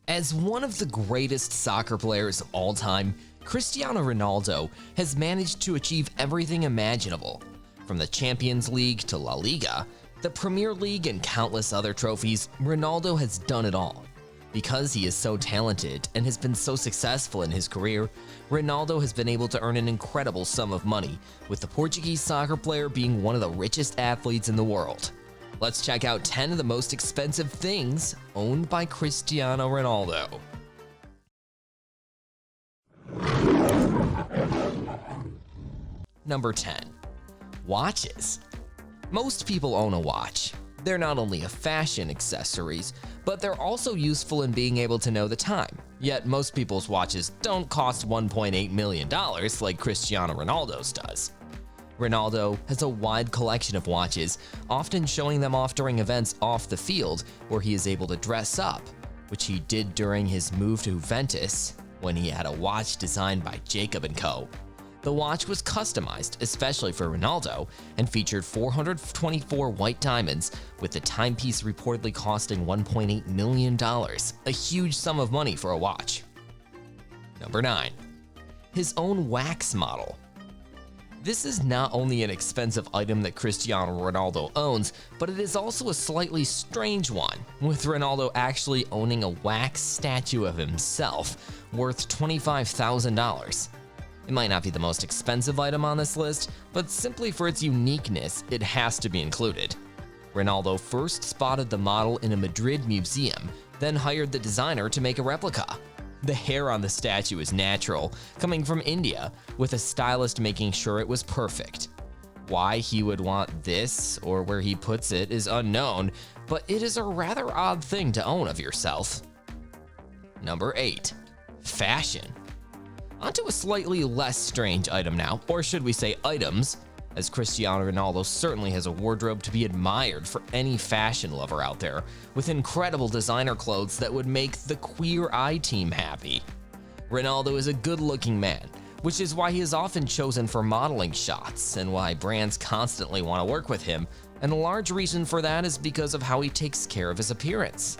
As one of the greatest soccer players of all time, Cristiano Ronaldo has managed to achieve everything imaginable. From the Champions League to La Liga, the Premier League and countless other trophies, Ronaldo has done it all. Because he is so talented and has been so successful in his career, Ronaldo has been able to earn an incredible sum of money, with the Portuguese soccer player being one of the richest athletes in the world. Let's check out 10 of the most expensive things owned by Cristiano Ronaldo. Number 10. Watches. Most people own a watch. They're not only a fashion accessories, but they're also useful in being able to know the time. Yet most people's watches don't cost $1.8 million like Cristiano Ronaldo's does. Ronaldo has a wide collection of watches, often showing them off during events off the field where he is able to dress up, which he did during his move to Juventus when he had a watch designed by Jacob & Co. The watch was customized especially for Ronaldo and featured 424 white diamonds, with the timepiece reportedly costing $1.8 million, a huge sum of money for a watch. Number 9. His own wax model. This is not only an expensive item that Cristiano Ronaldo owns, but it is also a slightly strange one, with Ronaldo actually owning a wax statue of himself worth $25,000. It might not be the most expensive item on this list, but simply for its uniqueness, it has to be included. Ronaldo first spotted the model in a Madrid museum, then hired the designer to make a replica. The hair on the statue is natural, coming from India, with a stylist making sure it was perfect. Why he would want this, or where he puts it, is unknown, but it is a rather odd thing to own of yourself. Number 8. Fashion. Onto a slightly less strange item now, or should we say items, as Cristiano Ronaldo certainly has a wardrobe to be admired for any fashion lover out there, with incredible designer clothes that would make the Queer Eye team happy. Ronaldo is a good-looking man, which is why he is often chosen for modeling shots and why brands constantly want to work with him, and a large reason for that is because of how he takes care of his appearance.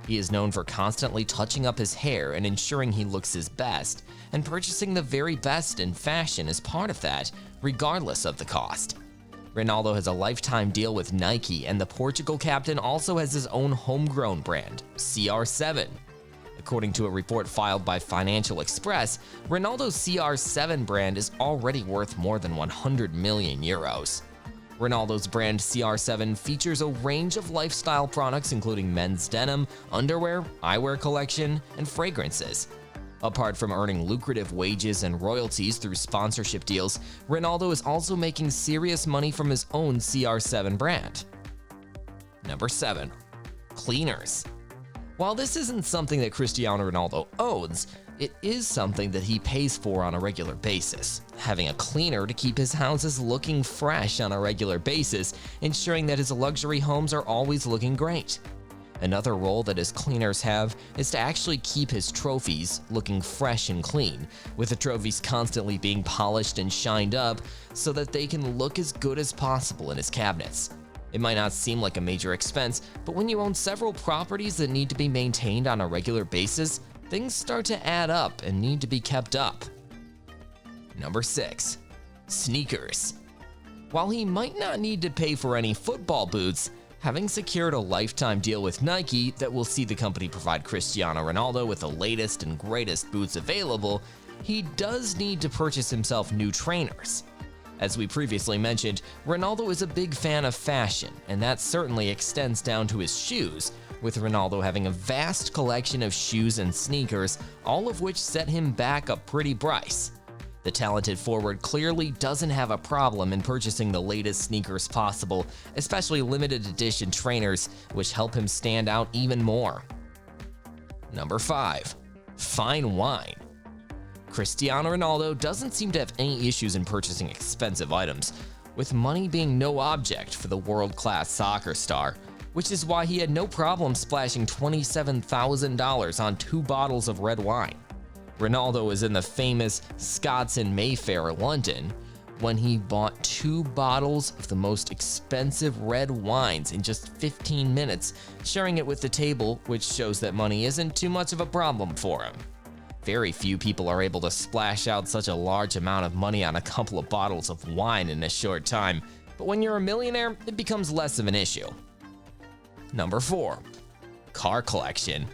He is known for constantly touching up his hair and ensuring he looks his best, and purchasing the very best in fashion is part of that, regardless of the cost. Ronaldo has a lifetime deal with Nike, and the Portugal captain also has his own homegrown brand, CR7. According to a report filed by Financial Express, Ronaldo's CR7 brand is already worth more than 100 million euros. Ronaldo's brand CR7 features a range of lifestyle products including men's denim, underwear, eyewear collection, and fragrances. Apart from earning lucrative wages and royalties through sponsorship deals, Ronaldo is also making serious money from his own CR7 brand. Number 7. Cleaners. While this isn't something that Cristiano Ronaldo owns, it is something that he pays for on a regular basis, having a cleaner to keep his houses looking fresh on a regular basis, ensuring that his luxury homes are always looking great. Another role that his cleaners have is to actually keep his trophies looking fresh and clean, with the trophies constantly being polished and shined up so that they can look as good as possible in his cabinets. It might not seem like a major expense, but when you own several properties that need to be maintained on a regular basis, things start to add up and need to be kept up. Number 6. Sneakers. While he might not need to pay for any football boots, having secured a lifetime deal with Nike that will see the company provide Cristiano Ronaldo with the latest and greatest boots available, he does need to purchase himself new trainers. As we previously mentioned, Ronaldo is a big fan of fashion, and that certainly extends down to his shoes, with Ronaldo having a vast collection of shoes and sneakers, all of which set him back a pretty price. The talented forward clearly doesn't have a problem in purchasing the latest sneakers possible, especially limited edition trainers, which help him stand out even more. Number 5. Fine wine. Cristiano Ronaldo doesn't seem to have any issues in purchasing expensive items, with money being no object for the world-class soccer star, which is why he had no problem splashing $27,000 on 2 bottles of red wine. Ronaldo is in the famous Scots in Mayfair, London, when he bought 2 bottles of the most expensive red wines in just 15 minutes, sharing it with the table, which shows that money isn't too much of a problem for him. Very few people are able to splash out such a large amount of money on a couple of bottles of wine in a short time, but when you're a millionaire, it becomes less of an issue. Number 4. Car collection.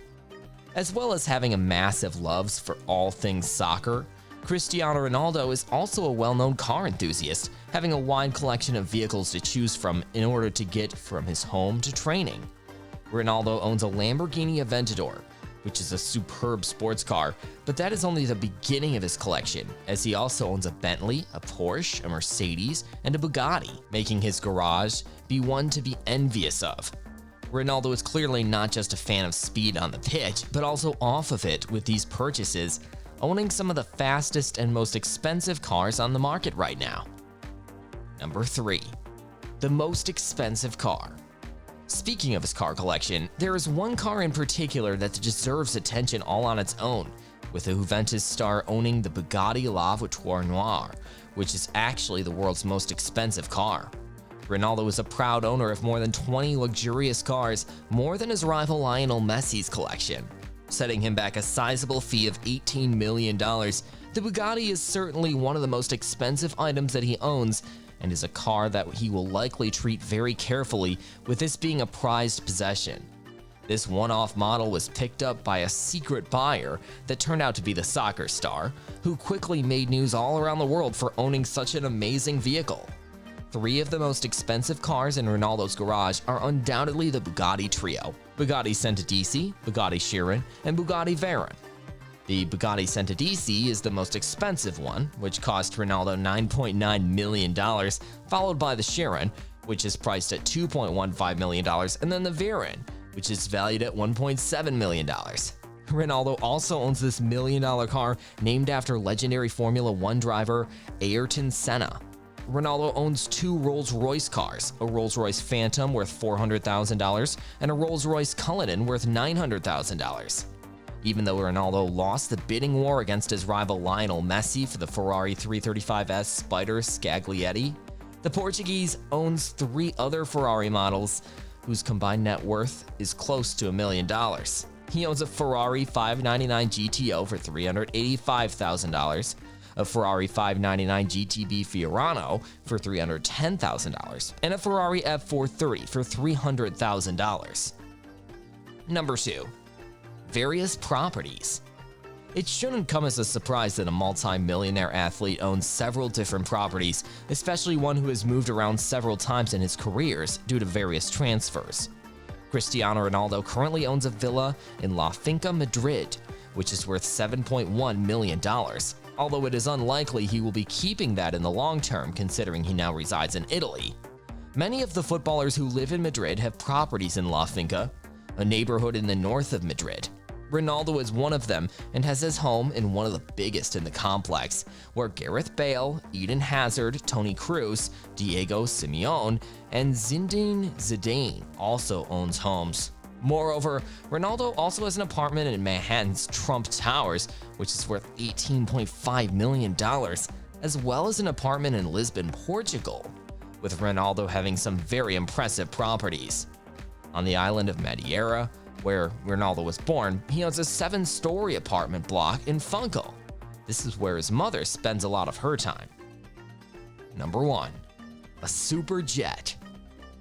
As well as having a massive love for all things soccer, Cristiano Ronaldo is also a well-known car enthusiast, having a wide collection of vehicles to choose from in order to get from his home to training. Ronaldo owns a Lamborghini Aventador, which is a superb sports car, but that is only the beginning of his collection, as he also owns a Bentley, a Porsche, a Mercedes, and a Bugatti, making his garage be one to be envious of. Ronaldo is clearly not just a fan of speed on the pitch, but also off of it with these purchases, owning some of the fastest and most expensive cars on the market right now. Number 3. The most expensive car. Speaking of his car collection, there is one car in particular that deserves attention all on its own, with the Juventus star owning the Bugatti La Voiture Noire, which is actually the world's most expensive car. Ronaldo is a proud owner of more than 20 luxurious cars, more than his rival Lionel Messi's collection. Setting him back a sizable fee of $18 million, the Bugatti is certainly one of the most expensive items that he owns, and is a car that he will likely treat very carefully, with this being a prized possession. This one-off model was picked up by a secret buyer that turned out to be the soccer star, who quickly made news all around the world for owning such an amazing vehicle. 3 of the most expensive cars in Ronaldo's garage are undoubtedly the Bugatti trio: Bugatti Centodieci, Bugatti Chiron, and Bugatti Veyron. The Bugatti Centodieci is the most expensive one, which cost Ronaldo $9.9 million, followed by the Chiron, which is priced at $2.15 million, and then the Veyron, which is valued at $1.7 million. Ronaldo also owns this $1 million car named after legendary Formula 1 driver Ayrton Senna. Ronaldo owns 2 Rolls-Royce cars, a Rolls-Royce Phantom worth $400,000 and a Rolls-Royce Cullinan worth $900,000. Even though Ronaldo lost the bidding war against his rival Lionel Messi for the Ferrari 335S Spider Scaglietti, the Portuguese owns 3 other Ferrari models whose combined net worth is close to $1 million. He owns a Ferrari 599 GTO for $385,000, a Ferrari 599 GTB Fiorano for $310,000, and a Ferrari F430 for $300,000. Number 2. Various properties. It shouldn't come as a surprise that a multi-millionaire athlete owns several different properties, especially one who has moved around several times in his careers due to various transfers. Cristiano Ronaldo currently owns a villa in La Finca, Madrid, which is worth $7.1 million, although it is unlikely he will be keeping that in the long term considering he now resides in Italy. Many of the footballers who live in Madrid have properties in La Finca, a neighborhood in the north of Madrid. Ronaldo is one of them and has his home in one of the biggest in the complex, where Gareth Bale, Eden Hazard, Toni Kroos, Diego Simeone, and Zinedine Zidane also owns homes. Moreover, Ronaldo also has an apartment in Manhattan's Trump Towers, which is worth $18.5 million, as well as an apartment in Lisbon, Portugal, with Ronaldo having some very impressive properties. On the island of Madeira, where Ronaldo was born, he owns a 7-story apartment block in Funchal. This is where his mother spends a lot of her time. Number 1. A super jet.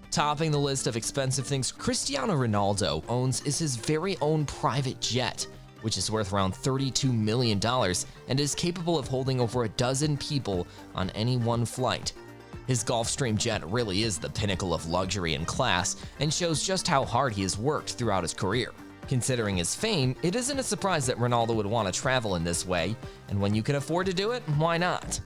Topping the list of expensive things Cristiano Ronaldo owns is his very own private jet, which is worth around $32 million and is capable of holding over a dozen people on any one flight. His Gulfstream jet really is the pinnacle of luxury and class, and shows just how hard he has worked throughout his career. Considering his fame, it isn't a surprise that Ronaldo would want to travel in this way, and when you can afford to do it, why not?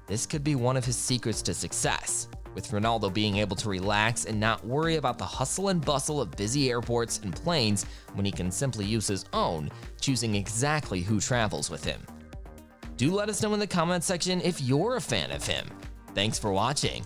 This could be one of his secrets to success, with Ronaldo being able to relax and not worry about the hustle and bustle of busy airports and planes when he can simply use his own, choosing exactly who travels with him. Do let us know in the comment section if you're a fan of him. Thanks for watching.